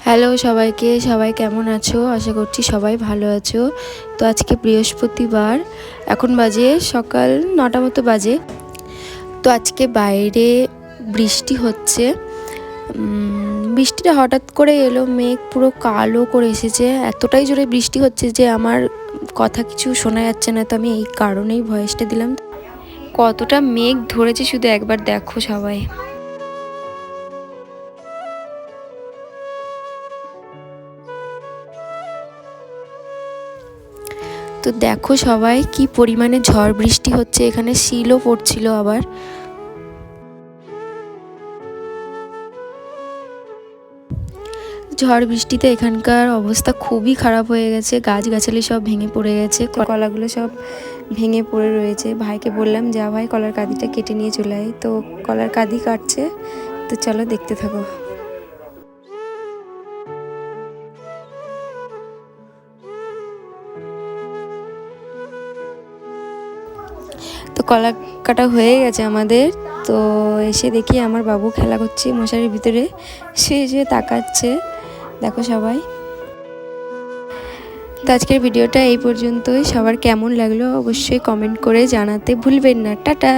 Hello সবাইকে, সবাই কেমন আছো? আশা করছি সবাই ভালো আছো। তো আজকে বৃহস্পতিবার, এখন বাজে সকাল 9টা মতো বাজে। তো আজকে বাইরে বৃষ্টি হচ্ছে। বৃষ্টিটা হঠাৎ করে এলো, মেঘ পুরো কালো করে এসেছে। এতটাই জোরে বৃষ্টি হচ্ছে যে আমার কথা কিছু শোনা যাচ্ছে না, তো আমি এই কারণেই ভয়েসটা দিলাম। কতটা মেঘ ধরেছে শুধু একবার দেখো সবাই। তো দেখো সবাই কি পরিমাণে ঝড় বৃষ্টি হচ্ছে, এখানে শিলও পড়ছিল আবার। ঝড় বৃষ্টিতে এখানকার অবস্থা খুবই খারাপ হয়ে গেছে, গাছগাছালি সব ভেঙে পড়ে গেছে, কলাগুলো সব ভেঙে পড়ে রয়েছে। ভাইকে বললাম যা ভাই কলার কাঁদিটা কেটে নিয়ে চলে আয়, তো কলার কাঁদি কাটছে। তো চলো দেখতে থাকো। তো কলা কাটা হয়ে গেছে আমাদের। তো এসে দেখি আমার বাবু খেলা করছে মশারির ভিতরে, সে যে তাকাচ্ছে দেখো সবাই। তো আজকের ভিডিওটা এই পর্যন্তই। সবার কেমন লাগলো অবশ্যই কমেন্ট করে জানাতে ভুলবেন না। টাটা।